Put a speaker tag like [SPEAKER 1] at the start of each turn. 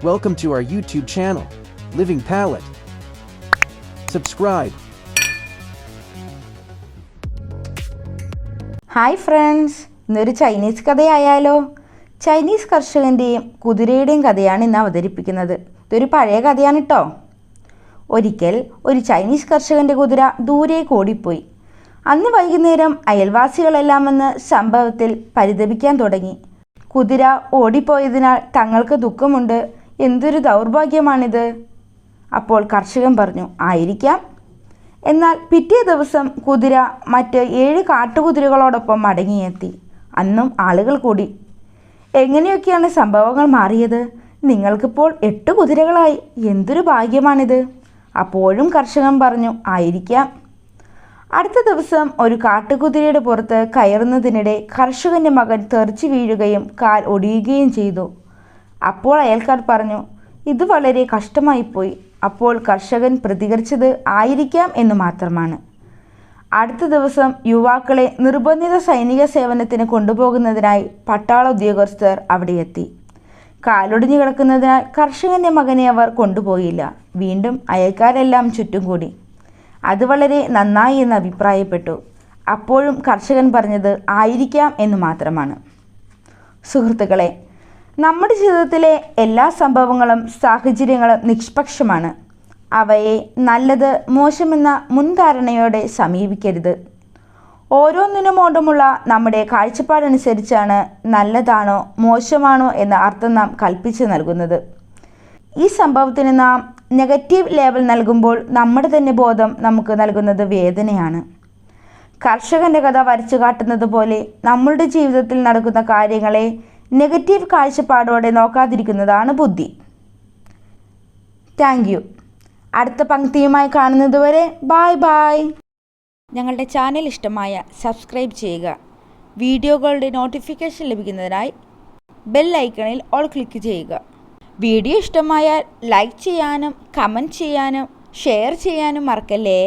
[SPEAKER 1] Welcome to our YouTube channel, Living Palette. Subscribe.
[SPEAKER 2] Hi friends, ഇന്നൊരു Chinese കഥയായാലോ? Chinese കർഷകൻ്റെയും കുതിരയുടെയും കഥയാണ് ഇന്ന് അവതരിപ്പിക്കുന്നത്. ഇതൊരു പഴയ കഥയാണ് കേട്ടോ. ഒരിക്കൽ ഒരു ചൈനീസ് കർഷകൻ്റെ കുതിര ദൂരേക്ക് ഓടിപ്പോയി. അന്ന് വൈകുന്നേരം അയൽവാസികളെല്ലാം വന്ന് സംഭവത്തിൽ പരിതപിക്കാൻ തുടങ്ങി. കുതിര ഓടിപ്പോയതിനാൽ തങ്ങൾക്ക് ദുഃഖമുണ്ട്, എന്തൊരു ദൗർഭാഗ്യമാണിത്. അപ്പോൾ കർഷകൻ പറഞ്ഞു, ആയിരിക്കാം. എന്നാൽ പിറ്റേ ദിവസം കുതിര മറ്റ് 7 കാട്ടുകുതിരകളോടൊപ്പം മടങ്ങിയെത്തി. അന്നും ആളുകൾ കൂടി. എങ്ങനെയൊക്കെയാണ് സംഭവങ്ങൾ മാറിയത്? നിങ്ങൾക്കിപ്പോൾ 8 കുതിരകളായി, എന്തൊരു ഭാഗ്യമാണിത്. അപ്പോഴും കർഷകൻ പറഞ്ഞു, ആയിരിക്കാം. അടുത്ത ദിവസം ഒരു കാട്ടുകുതിരയുടെ പുറത്ത് കയറുന്നതിനിടെ കർഷകൻ്റെ മകൻ തെറിച്ചു വീഴുകയും കാൽ ഒടിയുകയും ചെയ്തു. അപ്പോൾ അയൽക്കാർ പറഞ്ഞു, ഇത് വളരെ കഷ്ടമായിപ്പോയി. അപ്പോൾ കർഷകൻ പ്രതികരിച്ചത് ആയിരിക്കാം എന്ന് മാത്രമാണ്. അടുത്ത ദിവസം യുവാക്കളെ നിർബന്ധിത സൈനിക സേവനത്തിന് കൊണ്ടുപോകുന്നതിനായി പട്ടാള ഉദ്യോഗസ്ഥർ അവിടെ എത്തി. കാലൊടിഞ്ഞു കിടക്കുന്നതിനാൽ കർഷകൻ്റെ മകനെ അവർ കൊണ്ടുപോയില്ല. വീണ്ടും അയൽക്കാരെല്ലാം ചുറ്റും കൂടി. അത് വളരെ നന്നായി എന്ന് അഭിപ്രായപ്പെട്ടു. അപ്പോഴും കർഷകൻ പറഞ്ഞത് ആയിരിക്കാം എന്ന് മാത്രമാണ്. സുഹൃത്തുക്കളെ, നമ്മുടെ ജീവിതത്തിലെ എല്ലാ സംഭവങ്ങളും സാഹചര്യങ്ങളും നിഷ്പക്ഷമാണ്. അവയെ നല്ലത് മോശമെന്ന മുൻധാരണയോടെ സമീപിക്കരുത്. ഓരോന്നിനുമോടുമുള്ള നമ്മുടെ കാഴ്ചപ്പാടനുസരിച്ചാണ് നല്ലതാണോ മോശമാണോ എന്ന അർത്ഥം നാം കൽപ്പിച്ച് നൽകുന്നത്. ഈ സംഭവത്തിന് നാം നെഗറ്റീവ് ലേബൽ നൽകുമ്പോൾ നമ്മുടെ തന്നെ ബോധം നമുക്ക് നൽകുന്നത് വേദനയാണ്. കർഷകൻ്റെ കഥ വരച്ചു കാട്ടുന്നത് പോലെ നമ്മളുടെ ജീവിതത്തിൽ നടക്കുന്ന കാര്യങ്ങളെ നെഗറ്റീവ് കാഴ്ചപ്പാടോടെ നോക്കാതിരിക്കുന്നതാണ് ബുദ്ധി. Thank you. അടുത്ത പങ്ക്തിയുമായി കാണുന്നതുവരെ ബായ് ബായ്. ഞങ്ങളുടെ ചാനൽ ഇഷ്ടമായ സബ്സ്ക്രൈബ് ചെയ്യുക. വീഡിയോകളുടെ നോട്ടിഫിക്കേഷൻ ലഭിക്കുന്നതിനായി ബെൽ ഐക്കണിൽ ഓൾ ക്ലിക്ക് ചെയ്യുക. വീഡിയോ ഇഷ്ടമായാൽ ലൈക്ക് ചെയ്യാനും കമൻറ്റ് ചെയ്യാനും ഷെയർ ചെയ്യാനും മറക്കല്ലേ.